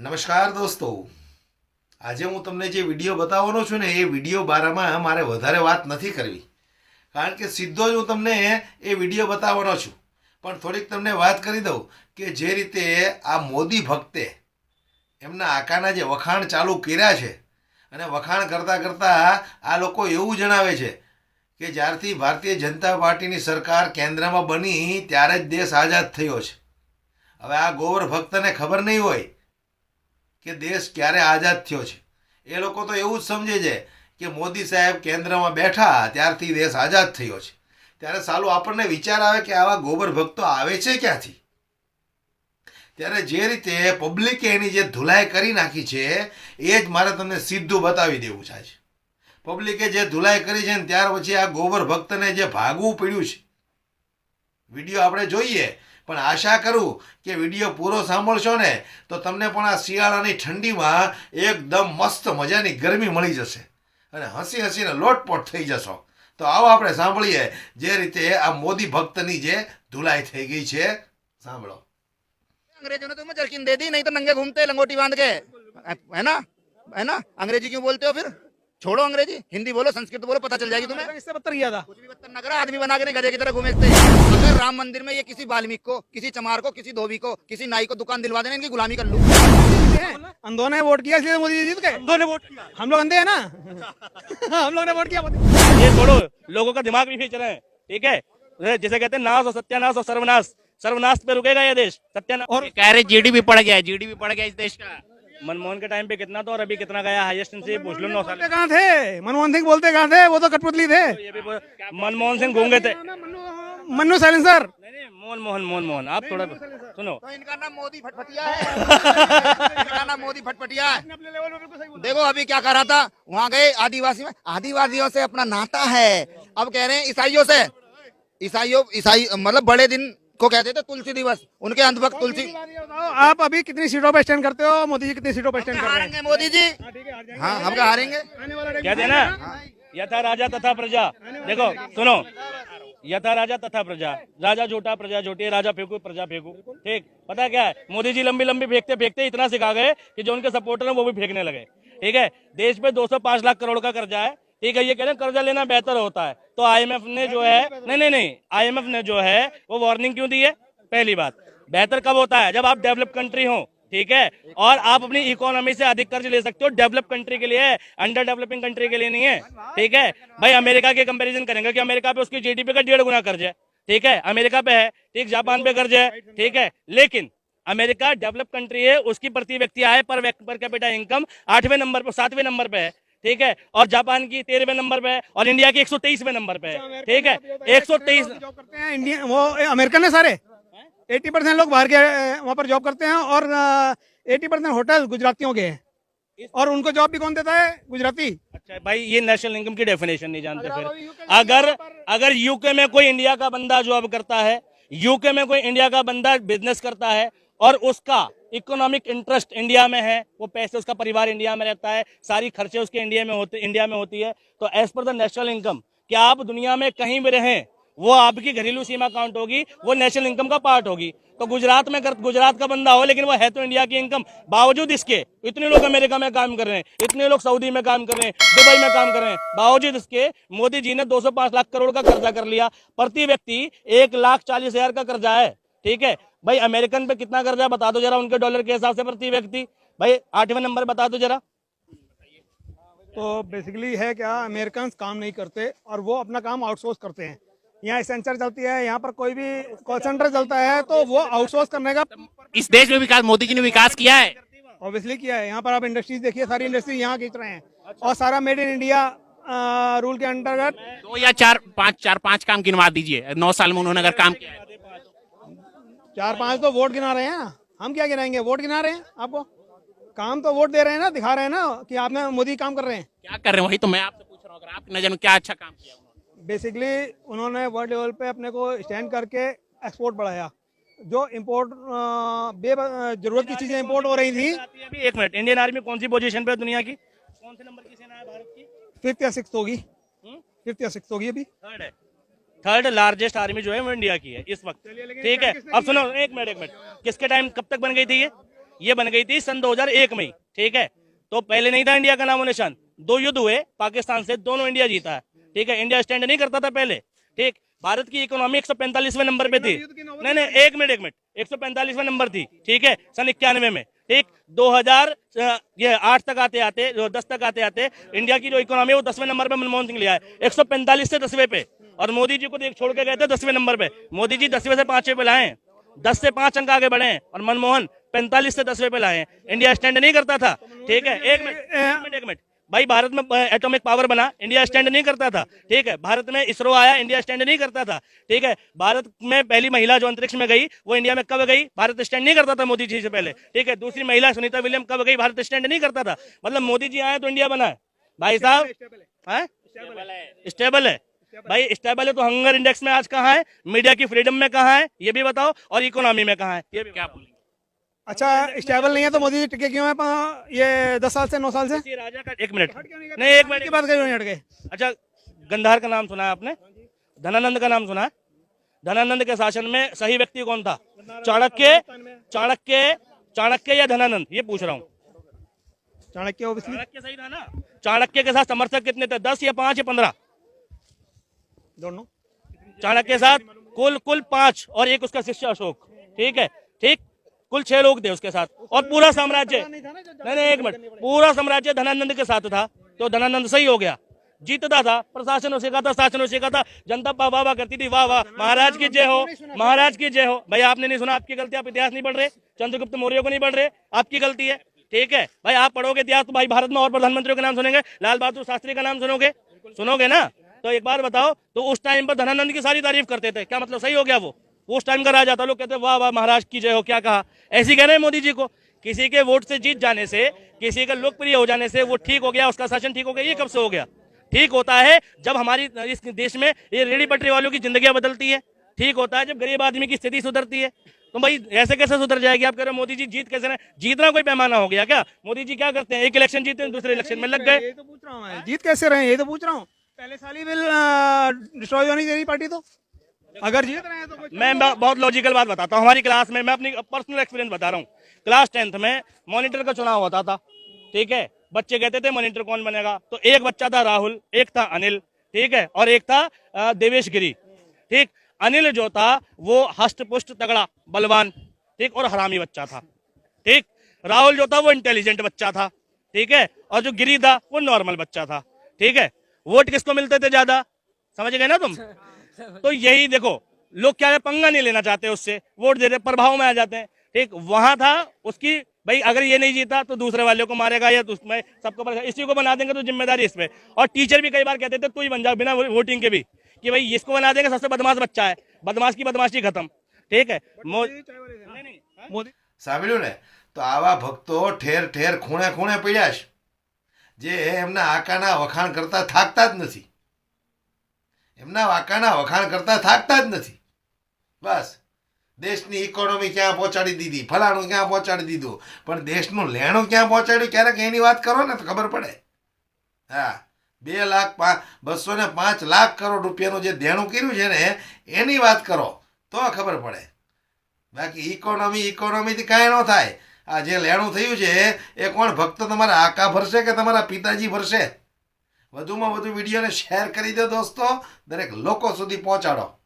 નમસ્કાર દોસ્તો, આજે હું તમને જે વિડીયો બતાવવાનો છું ને એ વિડીયો બારામાં મારે વધારે વાત નથી કરવી, કારણ કે સીધો જ હું તમને એ વિડીયો બતાવવાનો છું. પણ થોડીક તમને વાત કરી દઉં કે જે રીતે આ મોદી ભક્તે એમના આકાના જે વખાણ ચાલુ કર્યા છે, અને વખાણ કરતાં કરતાં આ લોકો એવું જણાવે છે કે જ્યારથી ભારતીય જનતા પાર્ટીની સરકાર કેન્દ્રમાં બની ત્યારે જ દેશ આઝાદ થયો છે. હવે આ ગોબર ભક્તને ખબર નહીં હોય કે દેશ ક્યારે આઝાદ થયો છે. એ લોકો તો એવું જ સમજે છે કે મોદી સાહેબ કેન્દ્રમાં બેઠા ત્યારથી દેશ આઝાદ થયો છે. ત્યારે સાલું આપણને વિચાર આવે કે આવા ગોબર ભક્તો આવે છે ક્યાંથી. ત્યારે જે રીતે પબ્લિકે એની જે ધુલાઈ કરી નાખી છે એ જ મારે તમને સીધું બતાવી દેવું છે. આજે પબ્લિકે જે ધુલાઈ કરી છે ને ત્યાર પછી આ ગોબર ભક્તને જે ભાગવું પડ્યું છે, વિડીયો આપણે જોઈએ. પણ આશા કરું કે વિડીયો પૂરો સાંભળશો ને તો તમને પણ આ શિયાળાની ઠંડીમાં એકદમ મસ્ત મજાની ગરમી મળી જશે અને હસી હસીને લોટપોટ થઈ જશો. તો આવો આપણે સાંભળીએ જે રીતે આ મોદી ભક્તની જે ધુલાઈ થઈ ગઈ છે. સાંભળો. अंग्रेजों ने तुम्हें जर्किन दे दी, नहीं तो नंगे घूमते लंगोटी बांध के, है ना? अंग्रेजी क्यों बोलते हो फिर? छोड़ो अंग्रेजी, हिंदी बोलो, संस्कृत बोलो, पता चल जाएगी तुम्हें. इससे बदतर किया था. कुछ भी बदतर न करा, आदमी बना के नहीं गधे की तरह घूमेते. अगर राम मंदिर में ये किसी वाल्मीकि को, किसी चमार को, किसी धोबी को, किसी नाई को दुकान दिलवा देना, इनकी गुलामी कर लूं. अंधों ने वोट किया इसलिए मोदी जी जीत गए. अंधों ने वोट किया, हम लोग अंधे हैं ना. हम लोग ने वोट किया. ये छोड़ो, लोगों का दिमाग भी खींच रहे हैं. ठीक है, जैसे कहते हैं नाश और सत्यानाश और सर्वनाश. सर्वनाश पे रुकेगा ये देश. सत्यानाश और कह रहे जीडीपी बढ़ गया है, जीडीपी बढ़ गया इस देश का. मनमोहन के टाइम पे कितना था और अभी कितना गया हाईएस्ट से पूछ लो. 9 साल बोलते कहाँ थे मनमोहन सिंह? बोलते कहाँ थे? वो तो कठपुतली थे. ये भी मनमोहन सिंह गूंगे थे. मन्नू साइलेंसर. नहीं, मोहन आप थोड़ा सुनो. तो इनका नाम मोदी फटफटिया है. इनका नाम मोदी फटफटिया है. देखो अभी क्या कर रहा था, वहाँ गए आदिवासी में, आदिवासियों से अपना नाता है. अब कह रहे हैं ईसाइयों से. ईसाई मतलब बड़े दिन को कहते थे तुलसी दिवस, उनके अंधभक्त तुलसी. आप अभी कितनी सीटों पे स्टैंड करते हो? मोदी जी कितनी सीटों पे स्टैंड कर रहे हैं? हारेंगे मोदी जी. हाँ हम क्या हारेंगे. कहते हैं ना, यथा राजा तथा प्रजा. देखो सुनो, यथा राजा तथा प्रजा. राजा झूठा, प्रजा झूठी, राजा फेंकू, प्रजा फेंकू. ठीक, पता क्या है, मोदी जी लंबी लंबी फेंकते फेंकते इतना सिखा गए कि जो उनके सपोर्टर हैं वो भी फेंकने लगे. ठीक है, देश पे 205 लाख करोड़ का कर्जा है. ठीक है, ये कह रहे हैं कर्जा लेना बेहतर होता है. तो आईएमएफ ने जो है, नहीं, आईएमएफ ने जो है वो वार्निंग क्यों दी है? पहली बात, बेहतर कब होता है? जब आप डेवलप कंट्री हो. ठीक है, और आप अपनी इकोनॉमी से अधिक कर्ज ले सकते हो. डेवलप कंट्री के लिए है, अंडर डेवलपिंग कंट्री के लिए नहीं है. ठीक है भाई, अमेरिका के कंपैरिजन करेंगे कि अमेरिका पे उसकी जीडीपी का 1.5 गुना कर्ज है. ठीक है, अमेरिका पे है. ठीक, जापान पे कर्ज है. ठीक है, लेकिन अमेरिका डेवलप कंट्री है, उसकी प्रति व्यक्ति आय पर कैपिटा इनकम 8वें नंबर पर, 7वें नंबर पे है. ठीक है, और जापान की 13वें नंबर पे है, और इंडिया की 123वें नंबर पे है. ठीक है, 123 जॉब करते हैं इंडिया, वो अमेरिकन है सारे. 80% लोग बाहर के वहाँ पर जॉब करते हैं और 80% होटल गुजरातियों के हैं. और उनको जॉब भी कौन देता है? गुजराती. अच्छा भाई, ये नेशनल इनकम की डेफिनेशन नहीं जानते. फिर अगर यूके में कोई इंडिया का बंदा जॉब करता है, यूके में कोई इंडिया का बंदा बिजनेस करता है और उसका इकोनॉमिक इंटरेस्ट इंडिया में है, वो पैसे, उसका परिवार इंडिया में रहता है, सारी खर्चे उसके इंडिया में होती है, तो as per the national income, क्या आप दुनिया में कहीं भी रहें, वो आपकी घरेलू सीमा काउंट होगी, वो नेशनल इनकम का पार्ट होगी. तो गुजरात का बंदा हो, लेकिन वो है तो इंडिया की इनकम. बावजूद इसके इतने लोग अमेरिका में काम कर रहे हैं, इतने लोग सऊदी में काम कर रहे हैं, दुबई में काम कर रहे हैं, बावजूद इसके मोदी जी ने 205 लाख करोड़ का कर्जा कर लिया. प्रति व्यक्ति 1,40,000 का कर्जा है. ठीक है भाई, अमेरिकन पे कितना कर्जा बता दो जरा, उनके डॉलर के हिसाब से प्रति व्यक्ति. भाई 8वें नंबर बता दो जरा. तो बेसिकली है क्या, अमेरिकन काम नहीं करते और वो अपना काम आउटसोर्स करते हैं. यहाँ एसेंचर चलती है, यहाँ पर कोई भी कॉल सेंटर चलता है तो वो आउटसोर्स करने का. इस देश में विकास मोदी जी ने विकास किया है, ऑब्वियसली किया है. यहाँ पर आप इंडस्ट्रीज देखिए, सारी इंडस्ट्री यहाँ खींच रहे हैं और सारा मेड इन इंडिया रूल के अंतर्गत. 2 या 4-5 काम गिनवा दीजिए 9 साल में उन्होंने अगर काम किया है. 4-5 तो वोट गिना रहे हैं, हम क्या गिनाएंगे? वोट गिना रहे हैं आपको. काम तो वोट दे रहे हैं ना, दिखा रहे हैं ना कि आपने मोदी काम कर रहे हैं. क्या कर रहे हैं वही तो मैं आपसे पूछ रहा हूँ. अगर आपकी नजर में क्या अच्छा काम किया बेसिकली उन्होंने वर्ल्ड लेवल पे अपने को स्टैंड करके एक्सपोर्ट बढ़ाया. जो इम्पोर्ट जरूरत की चीजें इम्पोर्ट हो रही थी. अभी 1 मिनट, इंडियन आर्मी कौन सी पोजीशन पे है दुनिया की? कौन से नंबर की सेना है भारत की? 5th या 6th होगी. 5th या 6th होगी अभी. थर्ड है. थर्ड लार्जेस्ट आर्मी जो है वो इंडिया की है इस वक्त. ठीक है, अब सुनो, एक मिनट, किसके टाइम, कब तक बन गई थी ये? ये बन गई थी सन 2001 में, ठीक है। तो पहले नहीं था इंडिया का नामो निशान, 2 युद्ध हुए पाकिस्तान से, दोनों इंडिया जीता है, ठीक है। इंडिया स्टैंड नहीं करता था पहले, ठीक। भारत की इकोनॉमी 145वें नंबर पे थी, नहीं एक मिनट 145वें नंबर थी, ठीक है, सन 91 में, ठीक। 2000 ये 8 तक आते आते 10 तक आते आते इंडिया की जो इकोनॉमी है वो 10वें नंबर पे मनमोहन सिंह लिया है, 145 से 10वें पे, और मोदी जी को छोड़ के गए थे 10वें नंबर पे। मोदी जी 10वें से 5वें पे लाए, 10 से 5 अंक आगे बढ़े हैं, और मनमोहन 45 से 10वें पे लाए हैं। इंडिया स्टैंड नहीं करता था, ठीक है। एक मिनट भाई, भारत में एटॉमिक पावर बना, इंडिया स्टैंड नहीं करता था, ठीक है। भारत में इसरो आया, इंडिया स्टैंड नहीं करता था, ठीक है। भारत में पहली महिला जो अंतरिक्ष में गई वो इंडिया में कब गई, भारत स्टैंड नहीं करता था मोदी जी से पहले, ठीक है। दूसरी महिला सुनीता विलियम कब गई, भारत स्टैंड नहीं करता था। मतलब मोदी जी आए तो इंडिया बना है भाई साहब, स्टेबल है भाई, स्टेबल है। तो हंगर इंडेक्स में आज कहाँ है, मीडिया की फ्रीडम में कहाँ है ये भी बताओ, और इकोनॉमी में कहाँ है ये भी क्या बोलेंगे। अच्छा, स्टेबल नहीं है तो मोदी जी टिके क्यों है ये 10 साल से 9 साल से? राजा का एक मिनट नहीं, एक मिनट की बात करिए, हट गए। अच्छा, गंधार का नाम सुना है आपने, धनानंद का नाम सुना है? धनानंद के शासन में सही व्यक्ति कौन था, चाणक्य या धनानंद, ये पूछ रहा हूँ। चाणक्य ऑब्वियसली, चाणक्य सही था ना। चाणक्य के साथ समर्थक कितने थे, 10 या 5 या 15? दोनों। चाणक्य के साथ कुल 5 और एक उसका शिष्य अशोक, ठीक है, ठीक। कुल 6 लोग थे उसके साथ, और पूरा साम्राज्य, नहीं एक मिनट, पूरा साम्राज्य धनानंद के साथ था, तो धनानंद सही हो गया, जीतता था, प्रशासन उसी का था, शासन उसी का था, जनता वाह वाह करती थी, वाह वाह महाराज की जय हो, महाराज की जय हो। भाई आपने नहीं सुना, आपकी गलती, आप इतिहास नहीं पढ़ रहे, चंद्रगुप्त मौर्य को नहीं पढ़ रहे, आपकी गलती है, ठीक है। भाई आप पढ़ोगे इतिहास तो भाई भारत में और प्रधानमंत्रियों के नाम सुनेंगे, लाल बहादुर शास्त्री का नाम सुनोगे ना। तो एक बार बताओ, तो उस टाइम पर धनानंद की सारी तारीफ करते थे, क्या मतलब सही हो गया वो उस टाइम का राजा था, लोग कहते वाह वाह महाराज की जय हो, क्या कहा, ऐसे कह रहे हैं मोदी जी को। किसी के वोट से जीत जाने से, किसी का लोकप्रिय हो जाने से वो ठीक हो गया, उसका शासन ठीक हो गया, ये कब से हो गया? ठीक होता है जब हमारी इस देश में ये रेडी पटरी वालों की जिंदगियां बदलती है, ठीक होता है जब गरीब आदमी की स्थिति सुधरती है। तो भाई ऐसे कैसे सुधर जाएगी? आप कह रहे हो मोदी जी जीत कैसे रहे? जीतना कोई पैमाना हो गया क्या? मोदी जी क्या करते हैं, एक इलेक्शन जीते हैं, दूसरे इलेक्शन में लग गए। ये तो पूछ रहा हूँ मैं, जीत कैसे रहे, ये तो पूछ रहा हूँ। पहले साल ही बिल डिस्ट्रॉय होनी चाहिए पार्टी, तो अगर जीत रहे हैं तो मैं बहुत लॉजिकल बात बताता हूँ। हमारी क्लास में, मैं अपनी पर्सनल एक्सपीरियंस बता रहा हूँ, क्लास 10th में मॉनिटर का चुनाव होता था, ठीक है। बच्चे कहते थे मॉनिटर कौन बनेगा, तो एक बच्चा था राहुल, एक था अनिल, ठीक है, और एक था देवेश गिरी, ठीक। अनिल जो था वो हष्ट पुष्ट तगड़ा बलवान, ठीक, और हरामी बच्चा था, ठीक। राहुल जो था वो इंटेलिजेंट बच्चा था, ठीक है, और जो गिरी था वो नॉर्मल बच्चा था, ठीक है। वोट किसको मिलते थे ज्यादा, समझ गए ना तुम? तो यही देखो, लोग क्या है, पंगा नहीं लेना चाहते उससे, वोट दे दे, प्रभाव में आ जाते हैं, ठीक। वहां था उसकी, भाई अगर ये नहीं जीता तो दूसरे वाले को मारेगा, या उसमें सबको इसी को बना देंगे, तो जिम्मेदारी इस पे। और टीचर भी कई बार कहते थे तू ही बन जाओ बिना वोटिंग के भी, कि भाई इसको बना देंगे, सबसे बदमाश बच्चा है, बदमाश की बदमाशी खत्म, ठीक है। मोदी સાંભળ્યું ને? તો આવા ભક્તો ઠેર ઠેર ખૂણે ખૂણે પડ્યા છે, જે એમના આકાના વખાણ કરતા થાકતા જ નથી, એમના આકાના વખાણ કરતા થાકતા જ નથી। બસ દેશની ઇકોનોમી ક્યાં પહોંચાડી દીધી, ફલાણું ક્યાં પહોંચાડી દીધું, પણ દેશનું લેણું ક્યાં પહોંચાડ્યું ક્યારેક એની વાત કરો ને તો ખબર પડે। હા, 205 લાખ કરોડ રૂપિયાનું જે દેણું કર્યું છે ને એની વાત કરો તો ખબર પડે। બાકી ઇકોનોમીથી કાંઈ ન થાય। આ જે લેણું થયું છે એ કોણ, ભક્ત તમારા આકા ભરશે કે તમારા પિતાજી ભરશે? વધુમાં વધુ વિડીયોને શેર કરી દો દોસ્તો, દરેક લોકો સુધી પહોંચાડો।